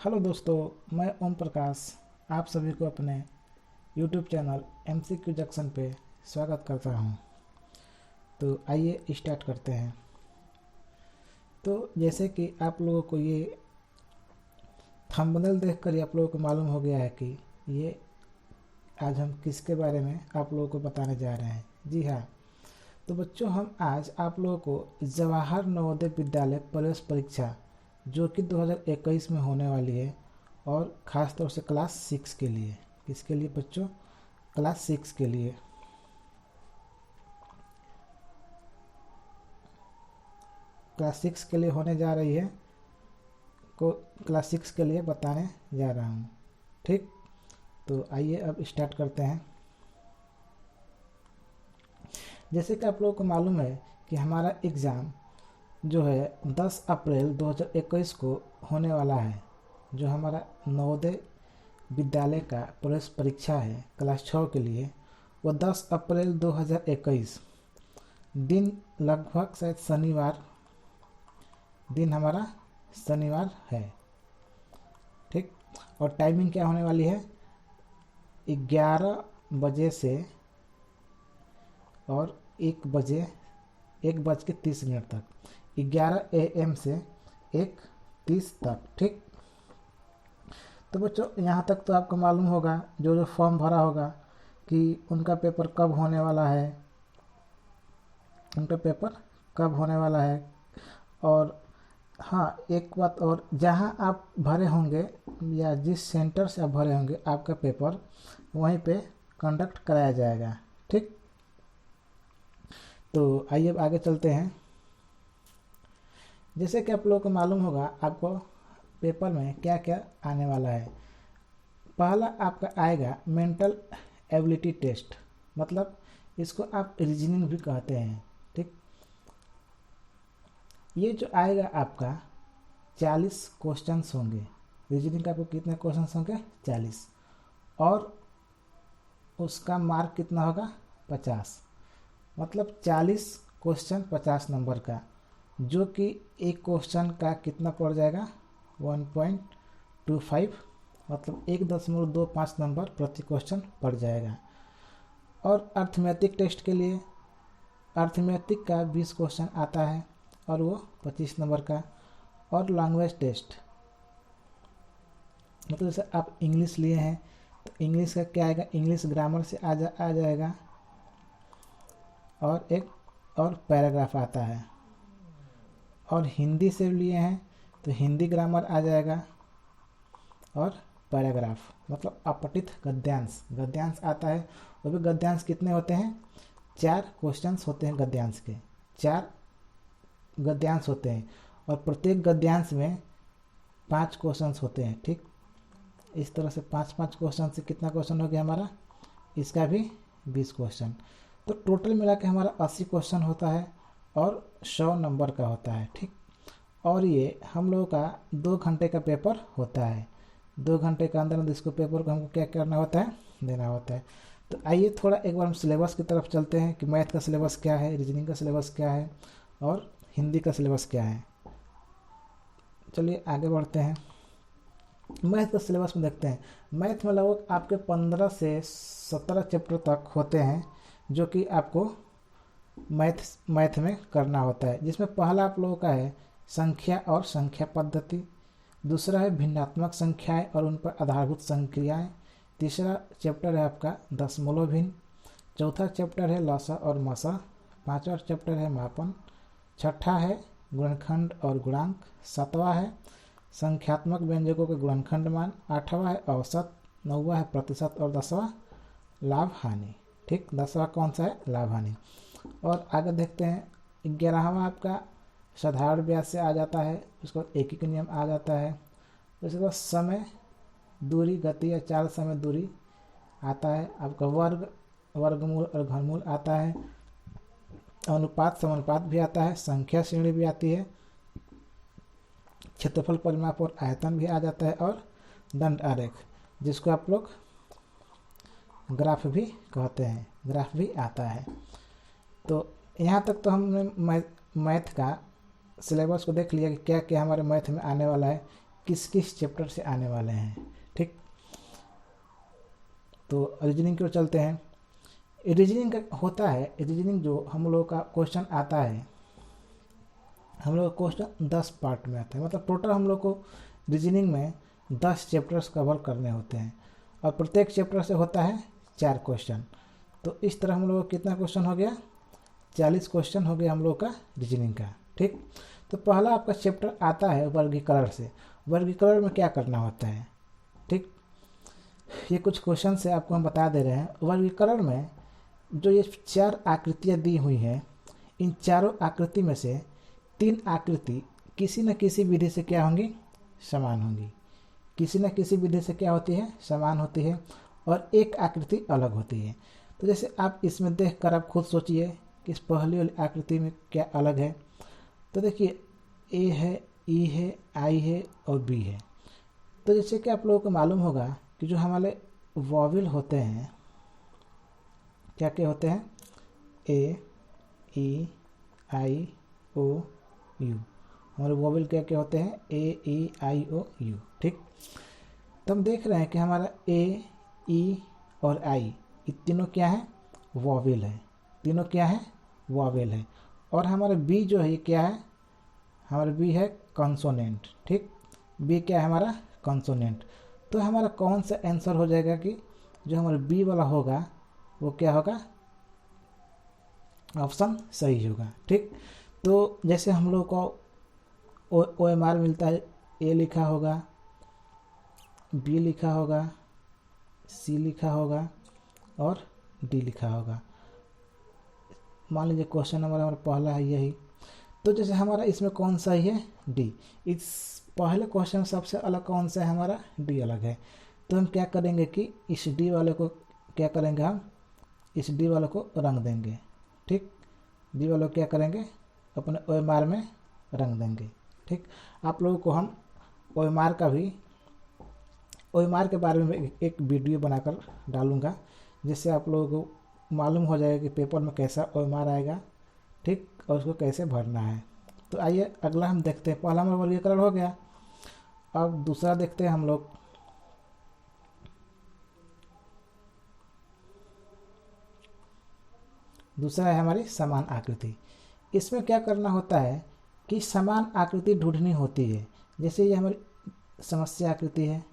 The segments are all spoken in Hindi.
हेलो दोस्तों, मैं ओम प्रकाश आप सभी को अपने YouTube चैनल MCQ जंक्शन पे स्वागत करता हूं। तो आइए स्टार्ट करते हैं। तो जैसे कि आप लोगों को ये थंबनेल देखकर ही आप लोगों को मालूम हो गया है कि ये आज हम किसके बारे में आप लोगों को बताने जा रहे हैं। जी हाँ, तो बच्चों हम आज आप लोगों को जवाहर नवोदय विद्यालय प्रवेश परीक्षा जो कि 2021 में होने वाली है और ख़ास तौर से क्लास 6 के लिए। किसके लिए बच्चों? क्लास 6 के लिए। क्लास 6 के लिए होने जा रही है को क्लास 6 के लिए बताने जा रहा हूँ। ठीक, तो आइए अब स्टार्ट करते हैं। जैसे कि आप लोगों को मालूम है कि हमारा एग्ज़ाम जो है 10 अप्रैल 2021 को होने वाला है। जो हमारा नवोदय विद्यालय का प्रवेश परीक्षा है क्लास 6 के लिए, वो 10 अप्रैल 2021 दिन लगभग शायद शनिवार दिन हमारा शनिवार है। ठीक, और टाइमिंग क्या होने वाली है? 11 बजे से और 1 बज के 30 मिनट तक, 11 AM से 1:30 तक। ठीक, तो बच्चों यहाँ तक तो आपको मालूम होगा जो जो फॉर्म भरा होगा कि उनका पेपर कब होने वाला है, और हाँ, एक बात और, जहाँ आप भरे होंगे या जिस सेंटर से आप भरे होंगे आपका पेपर वहीं पे कंडक्ट कराया जाएगा। ठीक, तो आइए अब आगे चलते हैं। जैसे कि आप लोगों को मालूम होगा आपको पेपर में क्या क्या आने वाला है। पहला आपका आएगा मेंटल एबिलिटी टेस्ट, मतलब इसको आप रीजनिंग भी कहते हैं। ठीक, ये जो आएगा आपका 40 क्वेश्चंस होंगे। रीजनिंग का आपको कितने क्वेश्चंस होंगे? 40, और उसका मार्क कितना होगा? 50। मतलब 40 क्वेश्चन 50 नंबर का, जो कि एक क्वेश्चन का कितना पड़ जाएगा? 1.25, मतलब 1.25 नंबर प्रति क्वेश्चन पड़ जाएगा। और अर्थमेटिक टेस्ट के लिए अर्थमेटिक का 20 क्वेश्चन आता है और वो 25 नंबर का। और लैंग्वेज टेस्ट, मतलब जैसे आप इंग्लिश लिए हैं तो इंग्लिश का क्या आएगा? इंग्लिश ग्रामर से आ जाएगा, और एक और पैराग्राफ आता है। और हिंदी से लिए हैं तो हिंदी ग्रामर आ जाएगा और पैराग्राफ, मतलब अपठित गद्यांश आता है। वो भी गद्यांश कितने होते हैं? 4 क्वेश्चंस होते हैं गद्यांश के, 4 गद्यांश होते हैं, और प्रत्येक गद्यांश में 5 क्वेश्चंस होते हैं। ठीक, इस तरह से 5-5 क्वेश्चन से कितना क्वेश्चन हो गया हमारा? इसका भी 20 क्वेश्चन। तो टोटल मिला के हमारा 80 क्वेश्चन होता है और 100 नंबर का होता है। ठीक, और ये हम लोगों का 2 घंटे का पेपर होता है। 2 घंटे के अंदर इसको पेपर को हमको क्या करना होता है? देना होता है। तो आइए थोड़ा एक बार हम सिलेबस की तरफ चलते हैं कि मैथ का सिलेबस क्या है, रीजनिंग का सिलेबस क्या है और हिंदी का सिलेबस क्या है। चलिए आगे बढ़ते हैं। मैथ का सिलेबस में देखते हैं। मैथ में लगभग आपके 15 से 17 चैप्टर तक होते हैं जो कि आपको मैथ में करना होता है, जिसमें पहला आप लोगों का है संख्या और संख्या पद्धति, दूसरा है भिन्नात्मक संख्याएं और उन पर आधारभूत संक्रियाएं, तीसरा चैप्टर है आपका दशमलव भिन्न, चौथा चैप्टर है लसा और मसा, पांचवा चैप्टर है मापन, छठा है गुणनखंड और गुणांक, सातवां है संख्यात्मक व्यंजकों के गुणनखंड मान, आठवां है औसत, नौवां है प्रतिशत और 10वां लाभ हानि। ठीक, 10वां कौन सा है? लाभ हानि। और आगे देखते हैं 11वां आपका साधारण ब्याज से आ जाता है, उसको एकीकृत नियम आ जाता है। उसके बाद समय, दूरी, गति या चाल समय दूरी आता है। आपका वर्गमूल और घनमूल आता है। अनुपात समानुपात भी आता है। संख्या श्रेणी भी आती है। क्षेत्रफल, परिमाप और आयतन भी आ जाता है। और दंड आरेख, जिसको आप लोग ग्राफ भी कहते हैं, ग्राफ भी आता है। तो यहाँ तक तो हमने मैथ का सिलेबस को देख लिया कि क्या क्या हमारे मैथ में आने वाला है। किस किस चैप्टर से आने वाले हैं। ठीक, तो रीजनिंग की ओर चलते हैं। रीजनिंग का होता है, रीजनिंग जो हम लोग का क्वेश्चन आता है, हम लोग का क्वेश्चन 10 पार्ट में आता है, मतलब टोटल हम लोग को रीजनिंग में 10 चैप्टर्स कवर करने होते हैं और प्रत्येक चैप्टर से होता है 4 क्वेश्चन। तो इस तरह हम लोग का कितना क्वेश्चन हो गया, 40 क्वेश्चन हो गया हम लोग का रीजनिंग का। ठीक, तो पहला आपका चैप्टर आता है वर्गीकरण से। वर्गीकरण में क्या करना होता है, ठीक, ये कुछ क्वेश्चन से आपको हम बता दे रहे हैं। वर्गीकरण में जो ये 4 आकृतियाँ दी हुई हैं, इन चारों आकृति में से 3 आकृति किसी न किसी विधि से क्या होंगी, समान होंगी। किसी न किसी विधि से क्या होती है, समान होती है, और एक आकृति अलग होती है। तो जैसे आप इसमें देखकर आप खुद सोचिए कि इस पहली वाली आकृति में क्या अलग है। तो देखिए ए है, ई है, आई है और बी है। तो जैसे कि आप लोगों को मालूम होगा कि जो हमारे वॉवेल होते हैं, क्या क्या होते हैं, ए, ई, आई, ओ, यू। हमारे वॉवेल क्या क्या होते हैं, ए, ई, आई, ओ, यू। ठीक, तो हम देख रहे हैं कि हमारा ए, ई और आई, ये तीनों क्या है, वॉवेल है। तीनों क्या है, वॉवेल है। और हमारा बी जो है ये क्या है, हमारा बी है कंसोनेंट। ठीक, बी क्या है हमारा, कंसोनेंट। तो हमारा कौन सा आंसर हो जाएगा कि जो हमारा बी वाला होगा वो क्या होगा, ऑप्शन सही होगा। ठीक, तो जैसे हम लोग को OMR मिलता है, ए लिखा होगा, बी लिखा होगा, सी लिखा होगा और डी लिखा होगा। मान लीजिए क्वेश्चन नंबर हमारा पहला है यही। तो जैसे हमारा इसमें कौन सा ही है, डी। इस पहले क्वेश्चन सबसे अलग कौन सा है, हमारा डी अलग है। तो हम क्या करेंगे कि इस डी वाले को क्या करेंगे, हम इस डी वाले को रंग देंगे। ठीक, डी वाले को क्या करेंगे, अपने OMR में रंग देंगे। ठीक, आप लोगों को हम OMR के बारे में एक वीडियो बनाकर डालूंगा, जिससे आप लोगों को मालूम हो जाएगा कि पेपर में कैसा OMR आएगा। ठीक, और उसको कैसे भरना है। तो आइए अगला हम देखते हैं। पहला हमारा वर्गीकरण हो गया, अब दूसरा देखते हैं हम लोग। दूसरा है हमारी समान आकृति। इसमें क्या करना होता है कि समान आकृति ढूंढनी होती है। जैसे ये हमारी समस्या आकृति है।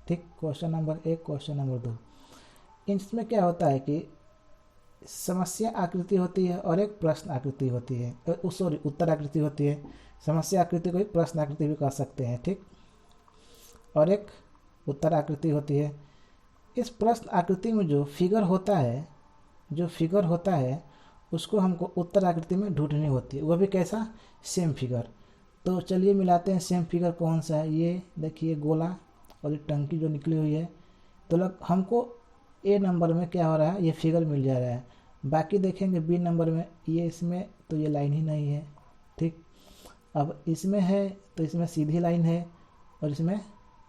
ठीक, क्वेश्चन नंबर 1, क्वेश्चन नंबर 2। इसमें क्या होता है कि समस्या आकृति होती है और एक प्रश्न आकृति होती है, सॉरी उत्तर आकृति होती है। समस्या आकृति को ही प्रश्न आकृति भी कह सकते हैं। ठीक, और एक उत्तर आकृति होती है। इस प्रश्न आकृति में जो फिगर होता है उसको हमको उत्तर आकृति में ढूंढनी होती है, वह भी कैसा, सेम फिगर। तो चलिए मिलाते हैं सेम फिगर कौन सा है। ये देखिए गोला और ये टंकी जो निकली हुई है। तो हमको ए नंबर में क्या हो रहा है, ये फिगर मिल जा रहा है। बाकी देखेंगे बी नंबर में, ये इसमें तो ये लाइन ही नहीं है। ठीक, अब इसमें है तो इसमें सीधी लाइन है और इसमें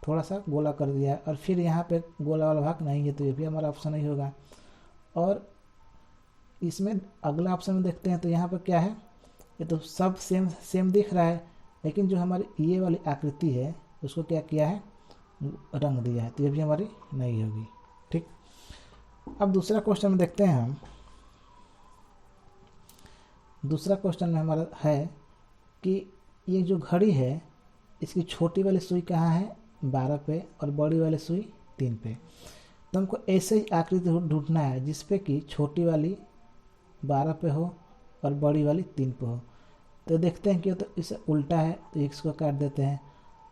थोड़ा सा गोला कर दिया है, और फिर यहाँ पे गोला वाला भाग नहीं है, तो ये भी हमारा ऑप्शन नहीं होगा। और इसमें अगला ऑप्शन में देखते हैं तो यहाँ पर क्या है, ये तो सब सेम दिख रहा है, लेकिन जो हमारी ये वाली आकृति है उसको क्या किया है, रंग दिया है, तो ये भी हमारी नहीं होगी। ठीक, अब दूसरा क्वेश्चन में देखते हैं हम। दूसरा क्वेश्चन में हमारा है कि ये जो घड़ी है इसकी छोटी वाली सुई कहाँ है, 12 पे, और बड़ी वाली सुई 3 पे। तो हमको ऐसे ही आकृति ढूंढना है जिसपे कि छोटी वाली 12 पे हो और बड़ी वाली 3 पे हो। तो देखते हैं कि तो इसे उल्टा है, तो इसको काट देते हैं।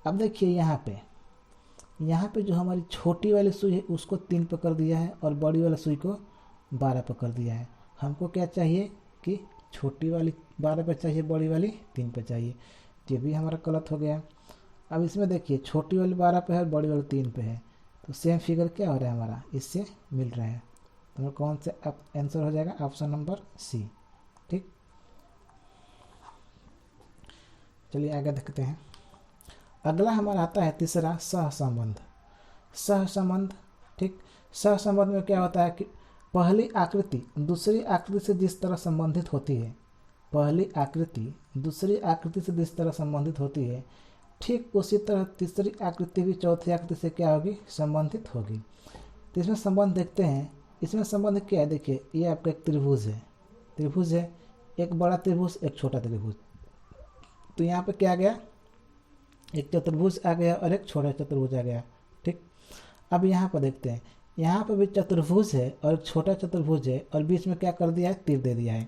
अब देखिए यहाँ पे जो हमारी छोटी वाली सुई है उसको 3 पे कर दिया है और बड़ी वाली सुई को 12 पे कर दिया है। हमको क्या चाहिए कि छोटी वाली 12 पे चाहिए, बड़ी वाली 3 पे चाहिए। ये भी हमारा गलत हो गया। अब इसमें देखिए छोटी वाली 12 पे है और बड़ी वाली 3 पे है, तो सेम फिगर क्या हो रहा है हमारा, इससे मिल रहा है। तो कौन सा आंसर हो जाएगा, ऑप्शन नंबर सी। ठीक, चलिए आगे देखते हैं। अगला हमारा आता है तीसरा, सहसंबंध। सहसंबंध, ठीक, सहसंबंध में क्या होता है कि पहली आकृति दूसरी आकृति से जिस तरह संबंधित होती है, पहली आकृति दूसरी आकृति से जिस तरह संबंधित होती है, ठीक उसी तरह तीसरी आकृति भी चौथी आकृति से क्या होगी, संबंधित होगी। तो इसमें संबंध देखते हैं। इसमें संबंध क्या है, देखिए ये आपका एक त्रिभुज है, त्रिभुज है, एक बड़ा त्रिभुज एक छोटा त्रिभुज। तो यहाँ पे क्या आ गया, एक चतुर्भुज आ गया और एक छोटा चतुर्भुज आ गया। ठीक, अब यहाँ पर देखते हैं, यहाँ पर भी चतुर्भुज है और छोटा चतुर्भुज है और बीच में क्या कर दिया है, तीर दे दिया है।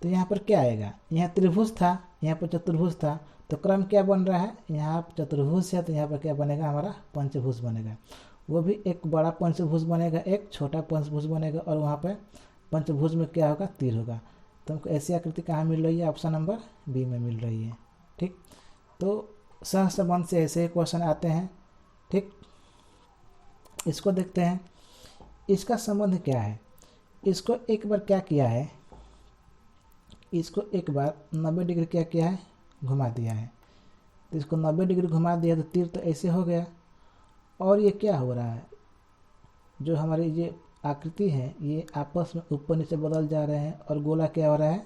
तो यहाँ पर क्या आएगा, यहाँ त्रिभुज था, यहाँ पर चतुर्भुज था, तो क्रम क्या बन रहा है, यहाँ चतुर्भुज है तो यहाँ पर क्या बनेगा, हमारा पंचभुज बनेगा। वो भी एक बड़ा पंचभुज बनेगा, एक छोटा पंचभुज बनेगा, और वहाँ पर पंचभुज में क्या होगा, तीर होगा। तो हमको ऐसी आकृति कहाँ मिल रही है, ऑप्शन नंबर बी में मिल रही है। ठीक, तो सहसंबंध से ऐसे ही क्वेश्चन आते हैं। ठीक, इसको देखते हैं, इसका संबंध क्या है। इसको एक बार क्या किया है, इसको एक बार 90 डिग्री क्या किया है, घुमा दिया है। तो इसको 90 डिग्री घुमा दिया तो तीर तो ऐसे हो गया, और ये क्या हो रहा है, जो हमारी ये आकृति है ये आपस में ऊपर नीचे बदल जा रहे हैं, और गोला क्या हो रहा है,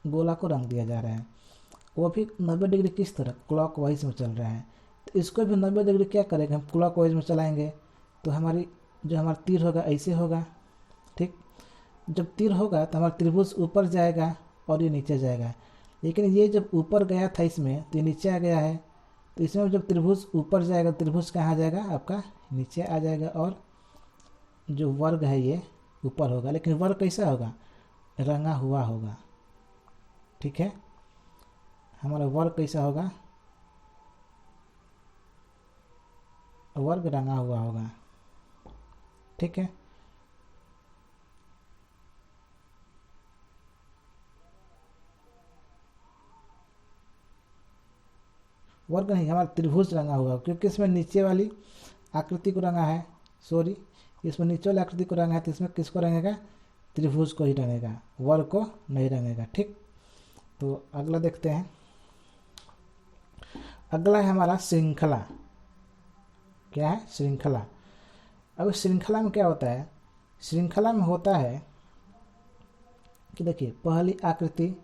गोला को रंग दिया जा रहा है। वो भी 90 डिग्री किस तरह, क्लॉकवाइज में चल रहा है। तो इसको भी 90 डिग्री क्या करेंगे, हम क्लॉकवाइज में चलाएंगे तो हमारी जो हमारा तीर होगा ऐसे होगा। ठीक, जब तीर होगा तो हमारा त्रिभुज ऊपर जाएगा और ये नीचे जाएगा, लेकिन ये जब ऊपर गया था इसमें तो ये नीचे आ गया है। तो इसमें जब त्रिभुज ऊपर जाएगा, त्रिभुज कहाँ जाएगा, आपका नीचे आ जाएगा, और जो वर्ग है ये ऊपर होगा, लेकिन वर्ग कैसा होगा, रंगा हुआ होगा। ठीक है, हमारा वर्ग कैसा होगा, वर्ग रंगा हुआ होगा। ठीक है, वर्ग नहीं, हमारा त्रिभुज रंगा हुआ, क्योंकि इसमें नीचे वाली आकृति को रंगा है, सॉरी इसमें नीचे वाली आकृति को रंगा है, तो इसमें किसको रंगेगा, त्रिभुज को ही रंगेगा, वर्ग को नहीं रंगेगा। ठीक, तो अगला देखते हैं। अगला है हमारा श्रृंखला। क्या है, श्रृंखला। अब श्रृंखला में क्या होता है, श्रृंखला में होता है कि देखिए पहली आकृति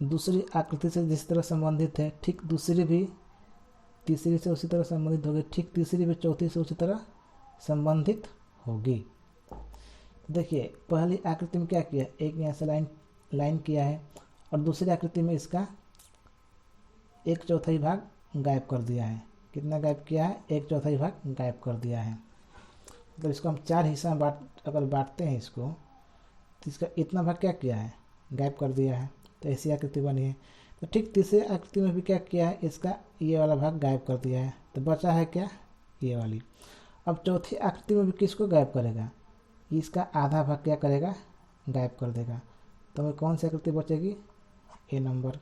दूसरी आकृति से जिस तरह संबंधित है, ठीक दूसरी भी तीसरी से उसी तरह संबंधित होगी, ठीक तीसरी भी चौथी से उसी तरह संबंधित होगी। देखिए पहली आकृति में क्या किया, एक यहाँ से लाइन किया है, और दूसरी आकृति में इसका 1/4 भाग गायब कर दिया है। कितना गायब किया है, 1/4 भाग गायब कर दिया है। मतलब इसको हम 4 हिस्सा में अगर बांटते हैं इसको, तो इसका इतना भाग क्या किया है, गायब कर दिया है। तो ऐसी आकृति बनी है। तो ठीक तीसरी आकृति में भी क्या किया है, इसका ये वाला भाग गायब कर दिया है, तो बचा है क्या, ये वाली। अब चौथी आकृति में भी किसको गायब करेगा, इसका आधा भाग क्या करेगा, गायब कर देगा। तो हमें कौन सी आकृति बचेगी, ए नंबर।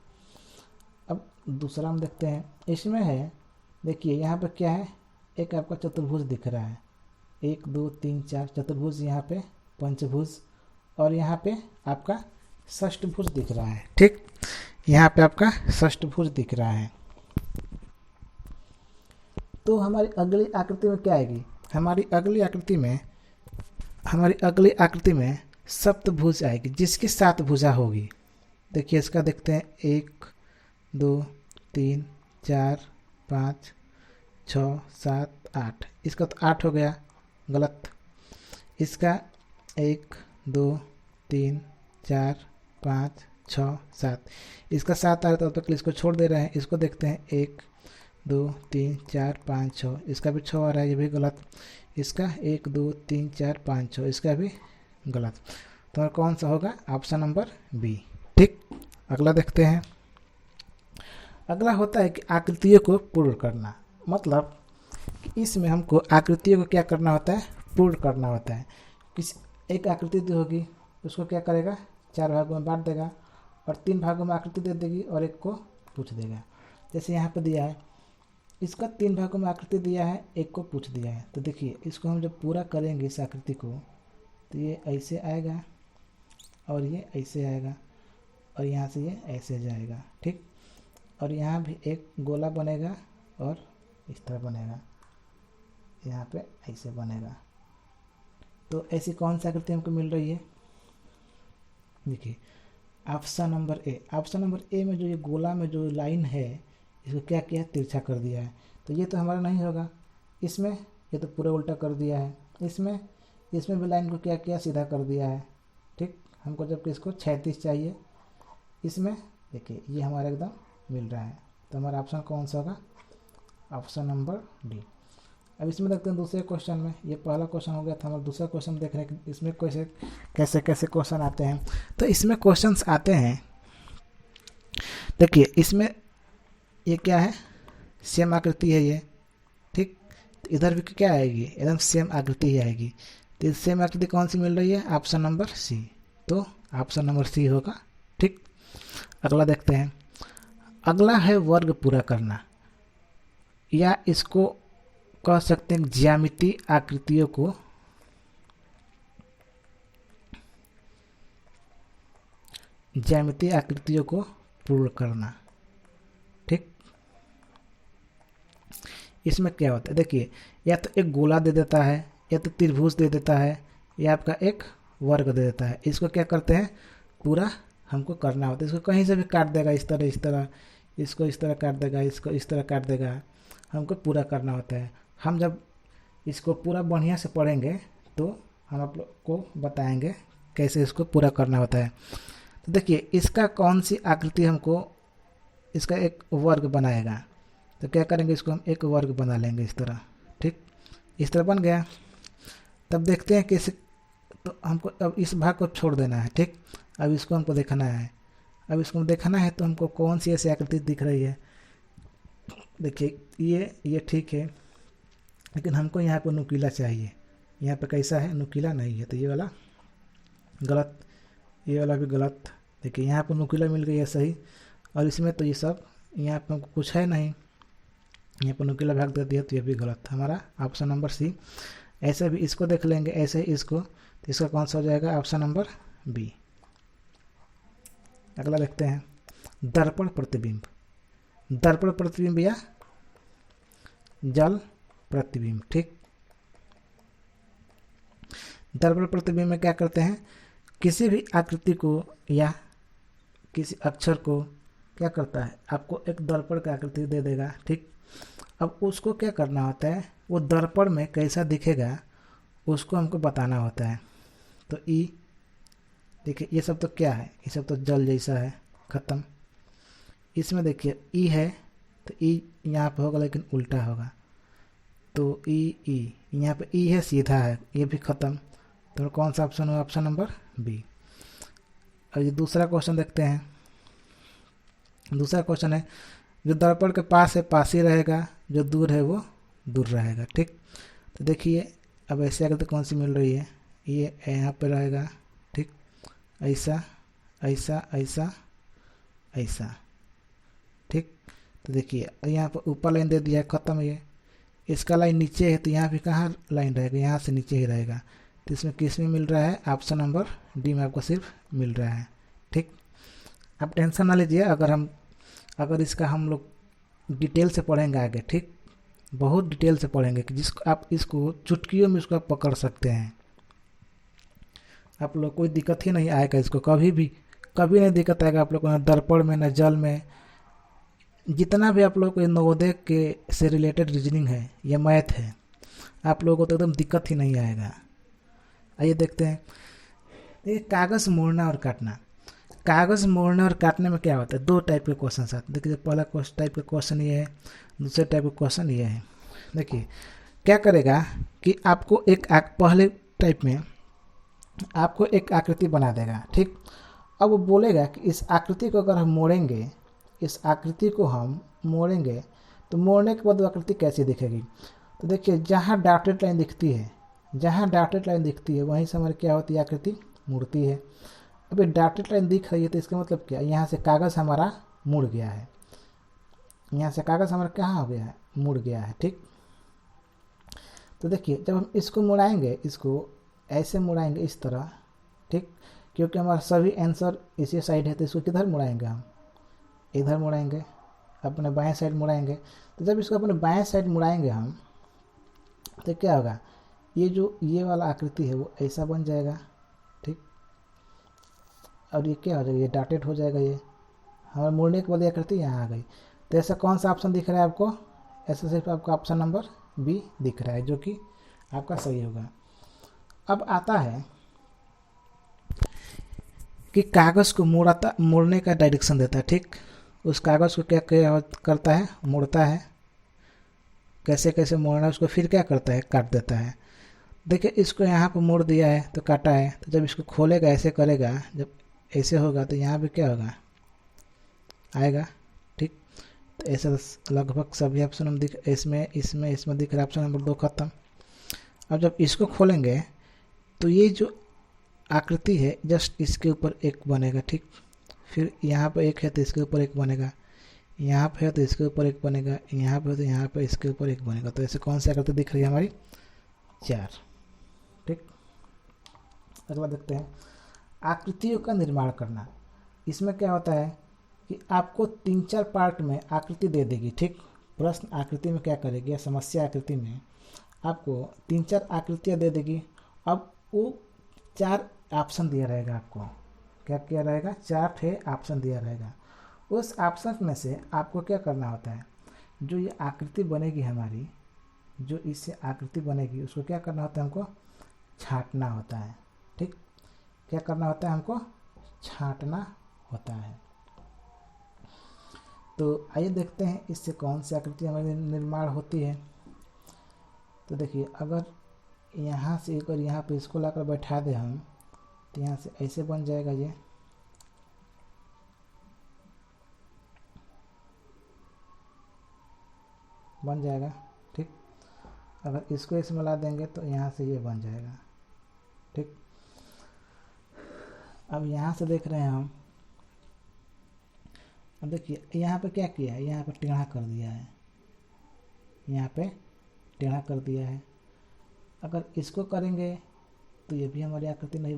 अब दूसरा हम देखते हैं, इसमें है देखिए यहाँ पे क्या है, एक आपका चतुर्भुज दिख रहा है, 1 2 3 4 चतुर्भुज, यहाँ पे पंचभुज, और यहाँ पे आपका षष्ठभुज दिख रहा है। ठीक, यहाँ पे आपका षष्ठभुज दिख रहा है। तो हमारी अगली आकृति में क्या आएगी, हमारी अगली आकृति में सप्तभुज आएगी, जिसकी 7 भुजा होगी। देखिए इसका देखते हैं, 1 2 3 4 5 6 7 8, इसका तो 8 हो गया, गलत। इसका 1 2 3 4 5 6 7, इसका 7 आ रहा था, तब तक इसको छोड़ दे रहे हैं। इसको देखते हैं, 1 2 3 4 5 6, इसका भी 6 आ रहा है, ये भी गलत। इसका 1 2 3 4 5 6, इसका भी गलत। तो कौन सा होगा, ऑप्शन नंबर बी। ठीक, अगला देखते हैं। अगला होता है कि आकृतियों को पूर्ण करना, मतलब कि इसमें हमको आकृतियों को क्या करना होता है, पूर्ण करना होता है। किसी एक आकृति दी होगी, उसको क्या करेगा, 4 भागों में बांट देगा, और 3 भागों में आकृति दे देगी और एक को पूछ देगा। जैसे यहाँ पे दिया है, इसका 3 भागों में आकृति दिया है, एक को पूछ दिया है। तो देखिए इसको हम जब पूरा करेंगे इस आकृति को, तो ये ऐसे आएगा और ये ऐसे आएगा, और यहाँ से ये ऐसे जाएगा। ठीक, और यहाँ भी एक गोला बनेगा और इस तरह बनेगा, यहाँ पे ऐसे बनेगा। तो ऐसी कौन सी आकृति हमको मिल रही है, देखिए option number A. Option number A में जो ये गोला में जो लाइन है, इसको क्या किया, तिरछा कर दिया है। तो ये तो हमारा नहीं होगा। इसमें ये तो पूरा उल्टा कर दिया है। इसमें भी लाइन को क्या किया, सीधा कर दिया है। ठीक, हमको जबकि इसको 36 चाहिए। इसमें देखिए ये हमारा एकदम मिल रहा है। तो हमारा ऑप्शन कौन सा होगा, ऑप्शन नंबर डी। अब इसमें देखते हैं दूसरे क्वेश्चन में। ये पहला क्वेश्चन हो गया था हमारा, दूसरा क्वेश्चन देख रहे हैं कि इसमें कैसे कैसे क्वेश्चन आते हैं। तो इसमें क्वेश्चंस आते हैं, देखिए इसमें ये क्या है, सेम आकृति है ये। ठीक, तो इधर भी क्या आएगी, एकदम सेम आकृति ही आएगी। तो इस सेम आकृति कौन सी मिल रही है, ऑप्शन नंबर सी। तो ऑप्शन नंबर सी होगा। ठीक, अगला देखते हैं। अगला है वर्ग पूरा करना, या इसको कह सकते हैं ज्यामितीय आकृतियों को पूर्ण करना। ठीक, इसमें क्या होता है, देखिए या तो एक गोला दे देता है, या तो त्रिभुज दे देता है, या आपका एक वर्ग दे देता है। इसको क्या करते हैं, पूरा हमको करना होता है। इसको कहीं से भी काट देगा, इस तरह इसको इस तरह काट देगा, इसको इस तरह काट देगा, हमको पूरा करना होता है। हम जब इसको पूरा बढ़िया से पढ़ेंगे तो हम आप लोग को बताएंगे कैसे इसको पूरा करना होता है। तो देखिए इसका कौन सी आकृति हमको, इसका एक वर्ग बनाएगा। तो क्या करेंगे, इसको हम एक वर्ग बना लेंगे इस तरह। ठीक, इस तरह बन गया। तब देखते हैं कैसे, तो हमको अब इस भाग को छोड़ देना है। ठीक, अब इसको हमको देखना है। अब इसको देखना है तो हमको कौन सी ऐसी आकृति दिख रही है। देखिए ये ठीक है, लेकिन हमको यहाँ पर नुकीला चाहिए। यहाँ पे कैसा है, नुकीला नहीं है, तो ये वाला गलत, ये वाला भी गलत। देखिए यहाँ पर नुकीला मिल गई है सही, और इसमें तो ये सब यहाँ पर हमको कुछ है नहीं, यहाँ पर नुकीला भाग दे दिया, तो ये भी गलत। हमारा ऑप्शन नंबर सी। ऐसे भी इसको देख लेंगे, ऐसे ही इसको, तो इसका कौन सा हो जाएगा, ऑप्शन नंबर बी। अगला देखते हैं, दर्पण प्रतिबिंब। दर्पण प्रतिबिंब या जल प्रतिबिंब। ठीक, दर्पण प्रतिबिंब में क्या करते हैं, किसी भी आकृति को या किसी अक्षर को क्या करता है, आपको एक दर्पण का आकृति दे देगा। ठीक, अब उसको क्या करना होता है, वो दर्पण में कैसा दिखेगा उसको हमको बताना होता है। तो ई देखिए ये सब तो क्या है, ये सब तो जल जैसा है, खत्म। इसमें देखिए ई है, तो ई यहाँ पे होगा लेकिन उल्टा होगा, तो ई यहाँ पे ई है, सीधा है, ये भी खत्म। तो कौन सा ऑप्शन है, ऑप्शन नंबर बी। और ये दूसरा क्वेश्चन देखते हैं। दूसरा क्वेश्चन है, जो दर्पण के पास है पास ही रहेगा, जो दूर है वो दूर रहेगा। ठीक, तो देखिए अब ऐसे आकृति कौन सी मिल रही है, ये यहाँ पे रहेगा। ठीक, ऐसा ऐसा ऐसा ऐसा। ठीक, तो देखिए यहाँ पर ऊपर लाइन दे दिया है, खत्म। ये इसका लाइन नीचे है, तो यहाँ भी कहाँ लाइन रहेगा, यहाँ से नीचे ही रहेगा। तो इसमें किस में मिल रहा है, ऑप्शन नंबर डी में आपको सिर्फ मिल रहा है। ठीक, आप टेंशन ना लीजिए, अगर इसका हम लोग डिटेल से पढ़ेंगे आगे। ठीक, बहुत डिटेल से पढ़ेंगे कि जिसको आप इसको चुटकियों में इसको आप पकड़ सकते हैं। आप लोग कोई दिक्कत ही नहीं आएगा, इसको कभी नहीं दिक्कत आएगा आप लोग को, ना दर्पण में, ना जल में। जितना भी आप लोग को नवोदय के से रिलेटेड रीजनिंग है या मैथ है, आप लोगों को तो एकदम दिक्कत ही नहीं आएगा। आइए देखते हैं, देखिए कागज़ मोड़ना और काटना। कागज़ मोड़ने और काटने में क्या होता है, दो टाइप के क्वेश्चन आते हैं। देखिए पहला टाइप का क्वेश्चन ये है, दूसरे टाइप का क्वेश्चन ये है। देखिए क्या करेगा कि आपको पहले टाइप में आपको एक आकृति बना देगा। ठीक, अब वो बोलेगा कि इस आकृति को अगर हम मोड़ेंगे, इस आकृति को हम मोड़ेंगे तो मोड़ने के बाद वो आकृति कैसी दिखेगी। तो देखिए जहाँ डॉटेड लाइन दिखती है, वहीं से हमारी क्या होती है, आकृति मुड़ती है। अब ये डॉटेड लाइन दिख रही है, तो इसका मतलब क्या, यहाँ से कागज़ हमारा मुड़ गया है, यहाँ से कागज़ हमारा कहाँ हो गया है, मुड़ गया है। ठीक, तो देखिए जब हम इसको मुड़ाएंगे, इसको ऐसे मुड़ाएंगे इस तरह। ठीक, क्योंकि हमारा सभी आंसर इसी साइड है, तो इसको किधर मुड़ाएंगे, हम इधर मुड़ाएंगे, अपने बाएं साइड मुड़ाएंगे। तो जब इसको अपने बाएं साइड मुड़ाएंगे हम, तो क्या होगा, ये वाला आकृति है वो ऐसा बन जाएगा। ठीक, और ये क्या हो जाएगा, ये डॉटेड हो जाएगा। ये हमारे मुड़ने के बाद ये आकृति यहाँ आ गई। तो ऐसा कौन सा ऑप्शन दिख रहा है आपको? ऐसा सिर्फ आपका ऑप्शन नंबर बी दिख रहा है, जो कि आपका सही होगा। अब आता है कि कागज़ को मोड़ने का डायरेक्शन देता है, ठीक। उस कागज़ को क्या क्या करता है? मोड़ता है। कैसे कैसे मोड़ना है उसको, फिर क्या करता है? काट देता है। देखिए इसको यहाँ पर मोड़ दिया है तो काटा है, तो जब इसको खोलेगा ऐसे करेगा, जब ऐसे होगा तो यहाँ पे क्या होगा? आएगा, ठीक। तो ऐसा लगभग सभी ऑप्शन हम दिख इसमें दिख रहा है। ऑप्शन नंबर 2 खत्म। अब जब इसको खोलेंगे तो ये जो आकृति है जस्ट इसके ऊपर एक बनेगा, ठीक। फिर यहाँ पर एक है तो इसके ऊपर एक बनेगा, यहाँ पे है तो इसके ऊपर एक बनेगा, यहाँ पे है तो यहाँ पे इसके ऊपर एक बनेगा। तो ऐसे कौन सी आकृति दिख रही है हमारी? 4, ठीक। अगला देखते हैं, आकृतियों का निर्माण करना। इसमें क्या होता है कि आपको 3-4 पार्ट में आकृति दे देगी, ठीक। प्रश्न आकृति में क्या करेगी, या समस्या आकृति में आपको 3-4 आकृतियाँ दे देगी। अब वो 4 ऑप्शन दिया रहेगा आपको। क्या किया रहेगा? 4 ठे ऑप्शन दिया रहेगा। उस ऑप्शन में से आपको क्या करना होता है, जो ये आकृति बनेगी हमारी, जो इससे आकृति बनेगी उसको क्या करना होता है? हमको छांटना होता है, ठीक। क्या करना होता है? हमको छांटना होता है। तो आइए देखते हैं इससे कौन सी आकृति हमारी निर्माण होती है। तो देखिए, अगर यहाँ से अगर यहाँ पे इसको लाकर बैठा दे हम, तो यहाँ से ऐसे बन जाएगा, ये बन जाएगा, ठीक। अगर इसको इसमें मिला देंगे तो यहाँ से ये बन जाएगा, ठीक। अब यहाँ से देख रहे हैं हम, अब देखिए यहाँ पे क्या किया है, यहाँ पे टेढ़ा कर दिया है, यहाँ पे टेढ़ा कर दिया है। अगर इसको करेंगे तो ये भी हमारी आकृति नहीं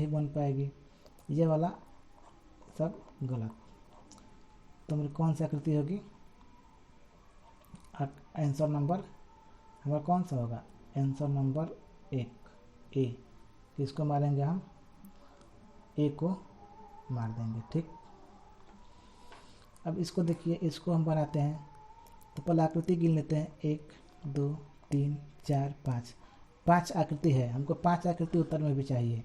बन पाएगी। ये वाला सब गलत। तो हमारी कौन सी आकृति होगी? आंसर नंबर हमारा कौन सा होगा? आंसर नंबर 1 ए। किसको मारेंगे हम? ए को मार देंगे, ठीक। अब इसको देखिए, इसको हम बनाते हैं तो पहले आकृति गिन लेते हैं। 1 2 3 4 5 5 आकृति है। हमको 5 आकृति उत्तर में भी चाहिए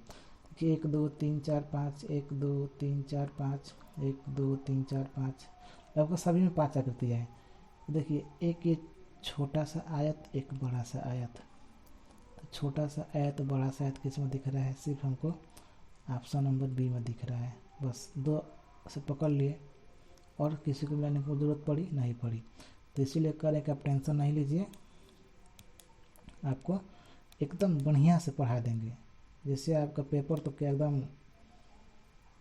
कि 1 2 3 4 5 1 2 3 4 5 1 2 3 4 5। आपको सभी में 5 आकृतियाँ है। देखिए, एक ये छोटा सा आयत, एक बड़ा सा आयत। तो छोटा सा आयत बड़ा सा आयत किस में दिख रहा है? सिर्फ हमको ऑप्शन नंबर बी में दिख रहा है। बस 2 से पकड़ लिए और किसी को मिलाने की जरूरत पड़ी नहीं पड़ी। तो इसीलिए करें कि आप टेंशन नहीं लीजिए, आपको एकदम बढ़िया से पढ़ा देंगे। जैसे आपका पेपर तो क्या एकदम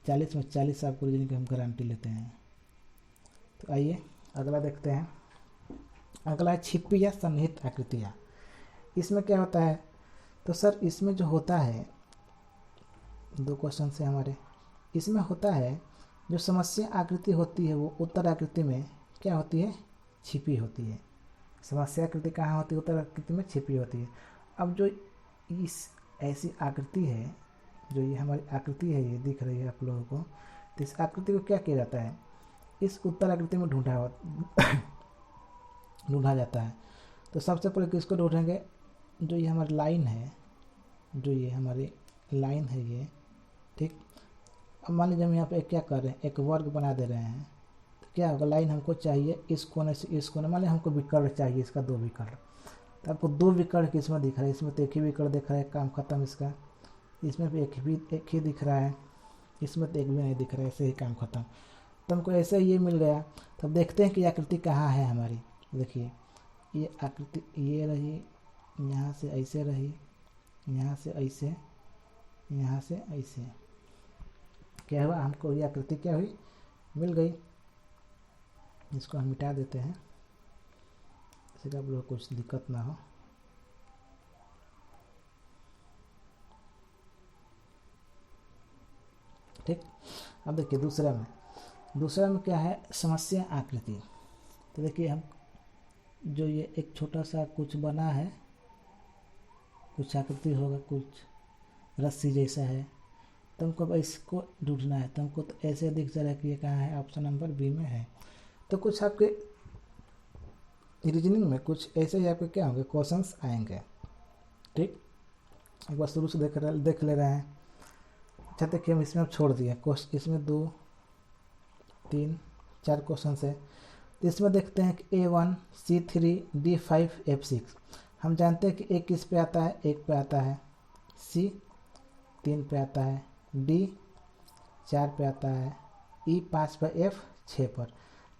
40 में 40 आपको रीजनिंग की हम गारंटी लेते हैं। तो आइए अगला देखते हैं। अगला है छिपी या सन्निहित आकृतियाँ। इसमें क्या होता है? तो सर इसमें जो होता है, 2 क्वेश्चन से हमारे, इसमें होता है जो समस्या आकृति होती है वो उत्तर आकृति में क्या होती है? छिपी होती है। समस्या आकृति कहाँ होती है? उत्तर आकृति में छिपी होती है। अब जो इस ऐसी आकृति है, जो ये हमारी आकृति है, ये दिख रही है आप लोगों को, तो इस आकृति को क्या किया जाता है? इस उत्तर आकृति में ढूंढा जाता है। तो सबसे पहले किसको ढूंढेंगे? जो ये हमारी लाइन है, जो ये हमारी लाइन है ये, ठीक। अब मान लीजिए हम यहाँ पे क्या कर रहे हैं, एक वर्ग बना दे रहे हैं। तो क्या होगा? लाइन हमको चाहिए इस कोने से इस कोने, मान लीजिए हमको विकर्ण चाहिए, इसका 2 विकर्ण। तो आपको 2 विकर्ण किसमें दिख रहा है? इसमें तो एक ही विकर्ण दिख रहा है, काम खत्म इसका। इसमें भी एक ही दिख रहा है, इसमें तो एक भी नहीं दिख रहा है, ऐसे ही काम खत्म। तो हमको ऐसे ये मिल गया। तब देखते हैं कि आकृति कहाँ है हमारी। देखिए, ये आकृति ये रही, यहाँ से ऐसे रही, यहाँ से ऐसे, यहाँ से ऐसे। क्या हुआ? हमको ये आकृति क्या हुई? मिल गई। इसको हम मिटा देते हैं, इससे कि आप लोग कुछ दिक्कत ना हो। ठीक। अब देखिए दूसरा में क्या है? समस्या आकृति। तो देखिए, हम जो ये एक छोटा सा कुछ बना है, कुछ आकृति होगा, कुछ रस्सी जैसा है। तो हमको अब इसको ढूंढना है। तो हमको तो ऐसे दिख जा रहा है कि ये कहाँ है? ऑप्शन नंबर बी में है। तो कुछ आपके रीजनिंग में कुछ ऐसे ही आपके क्या होंगे क्वेश्चंस आएंगे। ठीक, एक बार शुरू से देख ले रहे हैं। अच्छा देखिए, हम इसमें छोड़ दिए इसमें 2 3 4 क्वेश्चन है। तो इसमें देखते हैं कि A1 C3 D5 F6। हम जानते हैं कि A किस पे आता है, 1 पे आता है, C 3 पे आता है, D 4 पे आता है, E 5 पे, F 6 पर।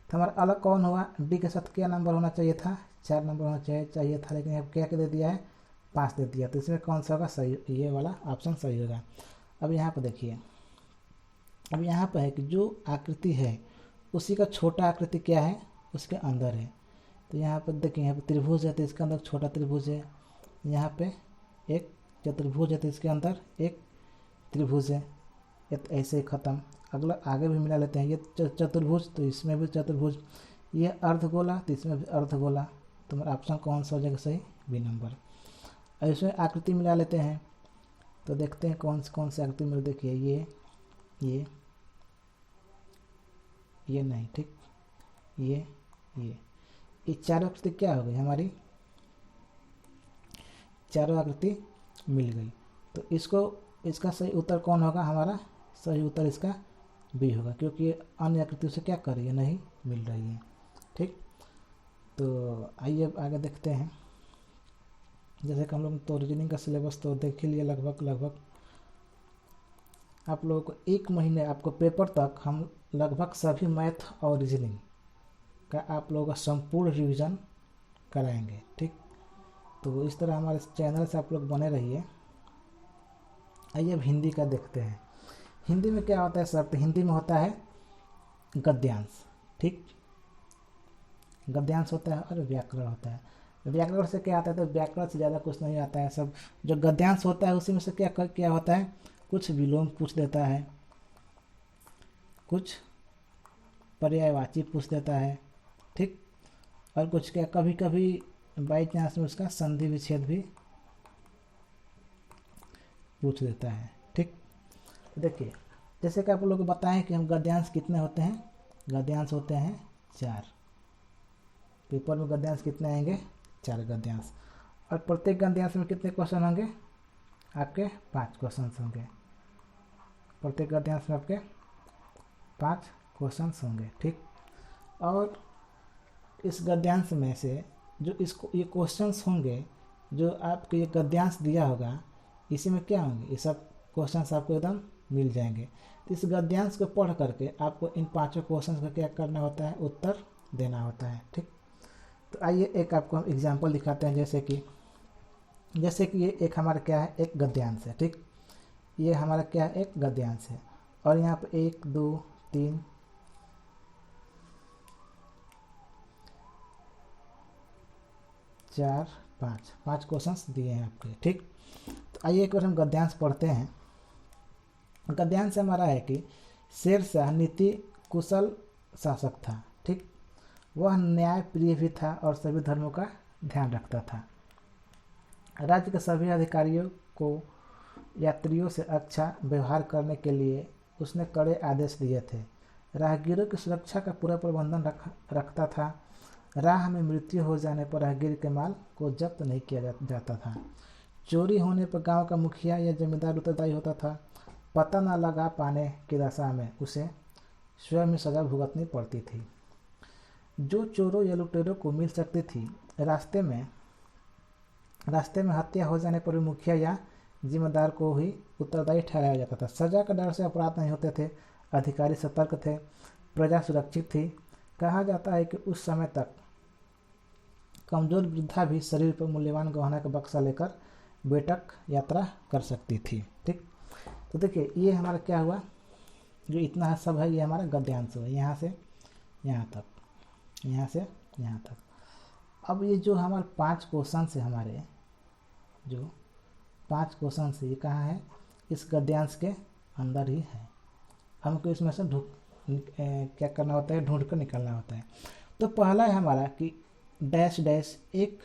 तो हमारा अलग कौन हुआ, D के साथ क्या नंबर होना चाहिए था, 4 नंबर होना चाहिए था, लेकिन अब क्या दे दिया है, 5 दे दिया। तो इसमें कौन सा होगा सही, ये वाला ऑप्शन सही होगा। अब यहाँ पर देखिए, अब यहाँ पर है कि जो आकृति है उसी का छोटा आकृति क्या है, उसके अंदर है। तो यहाँ पर देखिए, यहाँ पर त्रिभुज है तो इसके अंदर छोटा त्रिभुज है, यहाँ पे एक चतुर्भुज है तो इसके अंदर एक त्रिभुज है। ये तो ऐसे ही ख़त्म। अगला आगे भी मिला लेते हैं, ये चतुर्भुज तो इसमें भी चतुर्भुज, ये अर्धगोला तो इसमें भी अर्धगोला। तो मेरा ऑप्शन कौन सा हो जाएगा सही, बी नंबर। अब इसमें आकृति मिला लेते हैं तो देखते हैं कौन सी आकृति मिल। देखिए ये नहीं, ठीक, ये चारों आकृति क्या हो गई हमारी, चारों आकृति मिल गई। तो इसका सही उत्तर कौन होगा, हमारा सही उत्तर इसका बी होगा, क्योंकि अन्य आकृतियों से क्या कर रही है, नहीं मिल रही है। ठीक, तो आइए अब आगे देखते हैं। जैसे कि हम लोग तो रीजनिंग का सिलेबस तो देख ही लिया लगभग। आप लोगों को 1 महीने आपको पेपर तक हम लगभग सभी मैथ और रीजनिंग का आप लोगों का संपूर्ण रिवीजन कराएंगे। ठीक, तो इस तरह हमारे चैनल से आप लोग बने रहिए। आइए अब हिंदी का देखते हैं। हिंदी में क्या होता है सर, तो हिंदी में होता है गद्यांश। ठीक, गद्यांश होता है और व्याकरण होता है। व्याकरण से क्या आता है, तो व्याकरण से ज़्यादा कुछ नहीं आता है। सब जो गद्यांश होता है उसी में से क्या होता है, कुछ विलोम पूछ देता है, कुछ पर्यायवाची पूछ देता है। ठीक, और कुछ क्या कभी कभी बाई चांस में उसका संधि विच्छेद भी पूछ देता है। ठीक, देखिए जैसे कि आप लोग को बताएं कि हम गद्यांश कितने होते हैं, गद्यांश होते हैं 4। पेपर में गद्यांश कितने आएंगे, 4 गद्यांश। और प्रत्येक गद्यांश में कितने क्वेश्चन होंगे, आपके 5 क्वेश्चन होंगे। प्रत्येक गद्यांश में आपके 5 क्वेश्चन होंगे। ठीक, और इस गद्यांश में से जो ये क्वेश्चंस होंगे, जो आपको ये गद्यांश दिया होगा, इसी में क्या होंगे, ये सब क्वेश्चंस आपको एकदम मिल जाएंगे। तो इस गद्यांश को पढ़ करके आपको इन 5 क्वेश्चंस का क्या करना होता है, उत्तर देना होता है। ठीक, तो आइए एक आपको हम एग्जाम्पल दिखाते हैं। जैसे कि ये एक हमारा क्या है, एक गद्यांश है। ठीक, ये हमारा क्या है, एक गद्यांश है। और यहाँ पे 1 2 3 4 5 क्वेश्चंस दिए हैं आपके। ठीक, तो आइए एक बार हम गद्यांश पढ़ते हैं। गद्यांश हमारा है कि शेरशाह नीति कुशल शासक था। ठीक, वह न्याय प्रिय भी था और सभी धर्मों का ध्यान रखता था। राज्य के सभी अधिकारियों को यात्रियों से अच्छा व्यवहार करने के लिए उसने कड़े आदेश दिए थे। राहगीरों की सुरक्षा का पूरा प्रबंधन रखता था। राह में मृत्यु हो जाने पर राहगीर के माल को जब्त नहीं किया जाता था। चोरी होने पर गांव का मुखिया या जमींदार उत्तरदायी होता था। पता न लगा पाने की दशा में उसे स्वयं ही सजा भुगतनी पड़ती थी। जो चोरों या लुटेरों को मिल सकती थी, रास्ते में हत्या हो जाने पर भी मुखिया या जिम्मेदार को ही उत्तरदायी ठहराया जाता था। सजा का डर से अपराध नहीं होते थे। अधिकारी सतर्क थे। प्रजा सुरक्षित थी। कहा जाता है कि उस समय तक कमजोर वृद्धा भी शरीर पर मूल्यवान गहना का बक्सा लेकर बेटक यात्रा कर सकती थी। ठीक, तो देखिए ये हमारा क्या हुआ, जो इतना सब है ये हमारा गद्यांश हुआ, यहाँ से यहाँ तक, यहाँ से यहाँ तक। अब ये जो हमारे 5 क्वेश्चन है, हमारे जो 5 क्वेश्चन है, ये कहाँ है, इस गद्यांश के अंदर ही है। हमको इसमें से क्या करना होता है, ढूंढ कर निकालना होता है। तो पहला है हमारा कि डैश डैश एक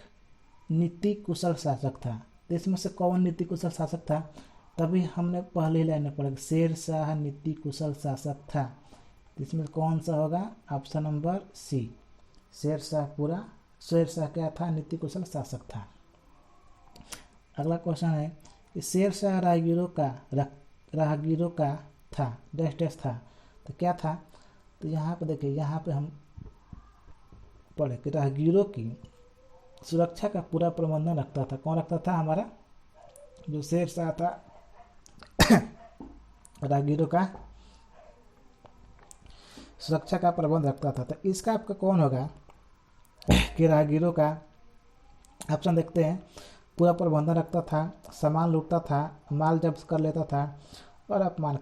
नीति कुशल शासक था। तो इसमें से कौन नीति कुशल शासक था, तभी हमने पहले ही लाइन में पढ़ा शेरशाह नीति कुशल शासक था। तो इसमें कौन सा होगा? ऑप्शन नंबर सी, शेरशाह पूरा। शेरशाह क्या था? नीति कुशल शासक था। अगला क्वेश्चन है कि शेरशाह राहगीरों का था डैश डैश था, तो क्या था? तो यहाँ पे देखिए, यहाँ पे हम पढ़े कि राहगीरों की सुरक्षा का पूरा प्रबंधन रखता था। कौन रखता था? हमारा जो शेरशाह था, राहगीरों का सुरक्षा का प्रबंध रखता था। तो इसका आपका कौन होगा कि राहगीरों का? ऑप्शन देखते हैं। पूरा प्रबंधन रखता था, सामान लूटता था, माल जब्त कर लेता था और अपमान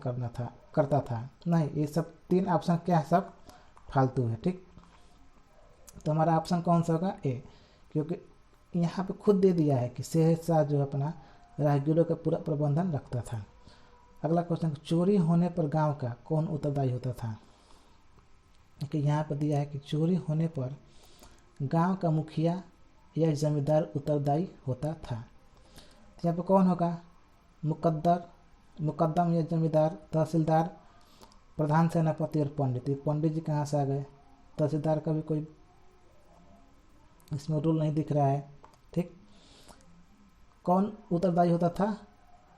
करता था। नहीं, ये सब 3 ऑप्शन क्या है? सब फालतू है। ठीक, तो हमारा ऑप्शन कौन सा होगा? ए, क्योंकि यहाँ पे खुद दे दिया है कि शेरशाह जो अपना राहगीरों का पूरा प्रबंधन रखता था। अगला क्वेश्चन, चोरी होने पर गांव का कौन उत्तरदायी होता था? कि यहाँ पर दिया है कि चोरी होने पर गांव का मुखिया या जमींदार उत्तरदायी होता था। तो यहाँ पर कौन होगा? मुकद्दम या जमींदार, तहसीलदार, प्रधान सेनापति और पंडित। ये पंडित जी कहाँ से आ गए? तहसीलदार का भी कोई इसमें रूल नहीं दिख रहा है। ठीक, कौन उत्तरदायी होता था?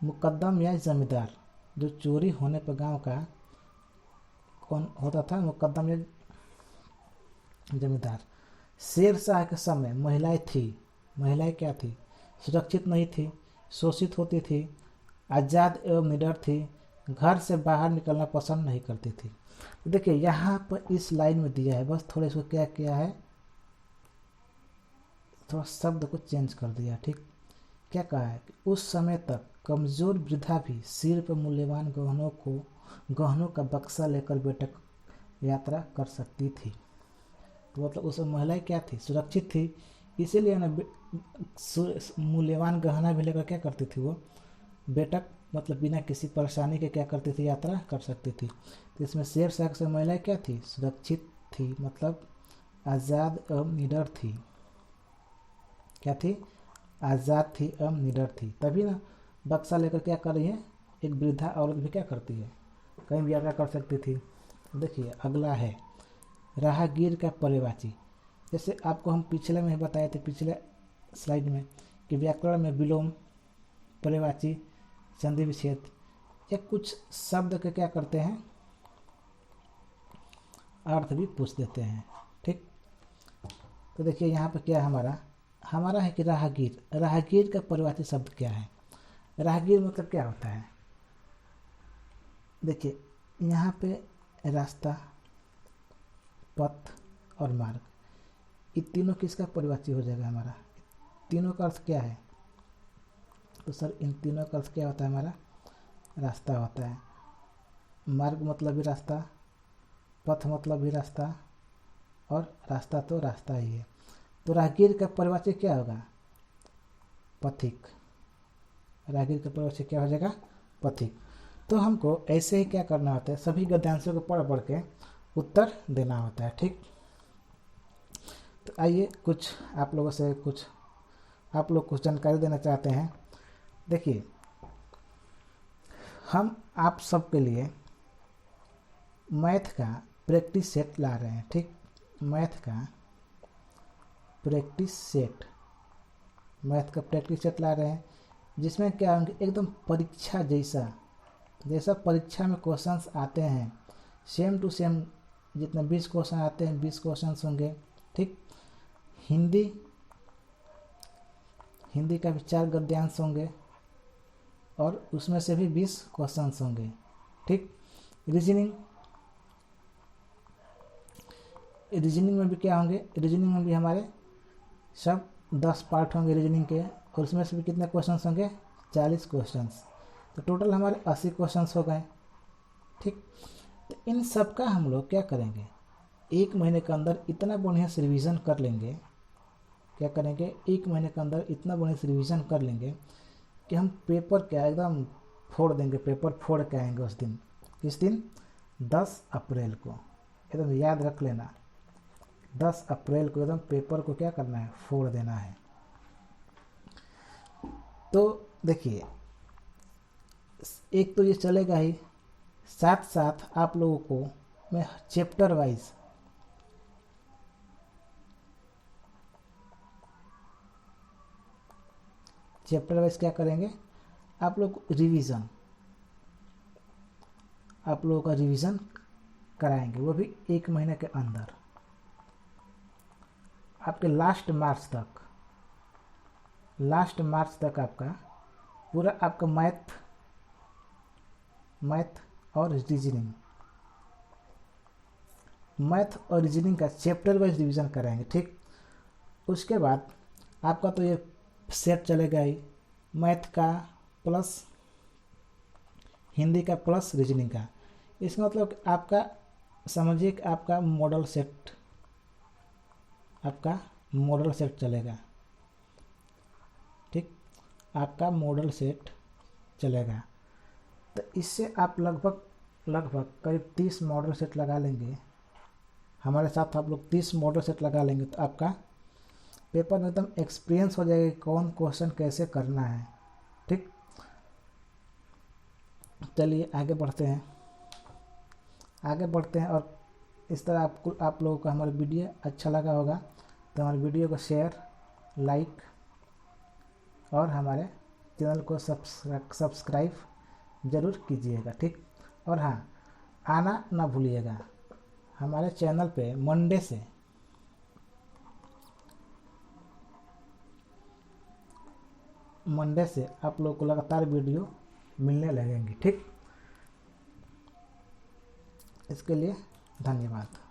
मुकद्दम या जमींदार। जो चोरी होने पर गांव का कौन होता था? मुकद्दम या जमींदार। शेरशाह के समय महिलाएं क्या थी? सुरक्षित नहीं थी, शोषित होती थी, आज़ाद एवं निडर थी, घर से बाहर निकलना पसंद नहीं करती थी। तो देखिए यहाँ पर इस लाइन में दिया है, बस थोड़ा इसको क्या किया है, थोड़ा शब्द को चेंज कर दिया। ठीक, क्या कहा है कि उस समय तक कमजोर वृद्धा भी सिर पर मूल्यवान गहनों का बक्सा लेकर बेटक यात्रा कर सकती थी। तो मतलब उस महिलाएं क्या थी? सुरक्षित थी, इसीलिए ना मूल्यवान गहना भी लेकर क्या करती थी? वो बेटक मतलब बिना किसी परेशानी के क्या करती थी? यात्रा कर सकती थी। तो इसमें शेरशाह से महिलाएं क्या थी? सुरक्षित थी, मतलब आज़ाद एवं निडर थी। क्या थी? आज़ाद थी एवं निडर थी। तभी ना बक्सा लेकर क्या कर रही है? एक वृद्धा औरत भी क्या करती है? कहीं भी यात्रा कर सकती थी। देखिए अगला है राहगीर का पर्यवाची। जैसे आपको हम पिछले में बताए थे, पिछले स्लाइड में, कि व्याकरण में विलोम, पर्यवाची, संधि विच्छेद या कुछ शब्द के क्या करते हैं? अर्थ भी पूछ देते हैं। ठीक, तो देखिए यहाँ पे क्या है हमारा है कि राहगीर का पर्यवाची शब्द क्या है? राहगीर मतलब क्या होता है? देखिए यहाँ पे रास्ता, पथ और मार्ग, ये तीनों किसका पर्यवाची हो जाएगा? हमारा तीनों का अर्थ क्या है? तो सर इन तीनों का अर्थ क्या होता है? हमारा रास्ता होता है, मार्ग मतलब भी रास्ता, पथ मतलब भी रास्ता, और रास्ता तो रास्ता ही है। तो राहगीर का पर्यवाची क्या होगा? पथिक। राहगीर का पर्यवाची क्या हो जाएगा? पथिक। तो हमको ऐसे ही क्या करना होता है? सभी गद्यांशों को पढ़ के उत्तर देना होता है। ठीक, तो आइए कुछ आप लोग कुछ जानकारी देना चाहते हैं। देखिए हम आप सबके लिए मैथ का प्रैक्टिस सेट ला रहे हैं। ठीक, मैथ का प्रैक्टिस सेट ला रहे हैं, जिसमें क्या होंगे? एकदम परीक्षा जैसा परीक्षा में क्वेश्चंस आते हैं, सेम टू सेम जितने 20 क्वेश्चन आते हैं 20 क्वेश्चंस होंगे। ठीक, हिंदी का भी 4 गद्यांश होंगे और उसमें से भी 20 क्वेश्चंस होंगे। ठीक, रीजनिंग में भी क्या होंगे? रीजनिंग में भी हमारे सब 10 पार्ट होंगे रीजनिंग के, और उसमें से भी कितने क्वेश्चंस होंगे? 40 क्वेश्चंस। तो टोटल हमारे 80 क्वेश्चंस हो गए। ठीक, तो इन सब का हम लोग क्या करेंगे? 1 महीने के अंदर इतना बढ़िया से रिवीजन कर लेंगे। क्या करेंगे? 1 महीने के अंदर इतना बढ़िया से रिवीजन कर लेंगे कि हम पेपर क्या एकदम फोड़ देंगे, पेपर फोड़ के आएंगे उस दिन। किस दिन? 10 अप्रैल को। एकदम याद रख लेना, 10 अप्रैल को एकदम पेपर को क्या करना है? फोड़ देना है। तो देखिए एक तो ये चलेगा ही, साथ साथ आप लोगों को में चैप्टर वाइज क्या करेंगे, आप लोग रिवीजन, आप लोगों का रिवीजन कराएंगे, वो भी 1 महीने के अंदर, आपके लास्ट मार्च तक आपका पूरा आपका मैथ और रीजनिंग का चैप्टर वाइज रिवीजन कराएंगे, ठीक। उसके बाद आपका तो ये सेट चलेगा ही, मैथ का प्लस हिंदी का प्लस रीजनिंग का। इसका मतलब आपका समझिए कि आपका मॉडल सेट चलेगा, ठीक, आपका मॉडल सेट चलेगा। तो इससे आप लगभग करीब 30 मॉडल सेट लगा लेंगे, हमारे साथ आप लोग 30 मॉडल सेट लगा लेंगे, तो आपका पेपर में एकदम एक्सपीरियंस हो जाएगा कौन क्वेश्चन कैसे करना है, ठीक। चलिए आगे बढ़ते हैं और इस तरह आप लोगों को हमारा वीडियो अच्छा लगा होगा तो हमारे वीडियो को शेयर, लाइक और हमारे चैनल को सब्सक्राइब ज़रूर कीजिएगा, ठीक। और हाँ, आना ना भूलिएगा हमारे चैनल पे मंडे से आप लोगों को लगातार वीडियो मिलने लगेंगी, ठीक। इसके लिए धन्यवाद।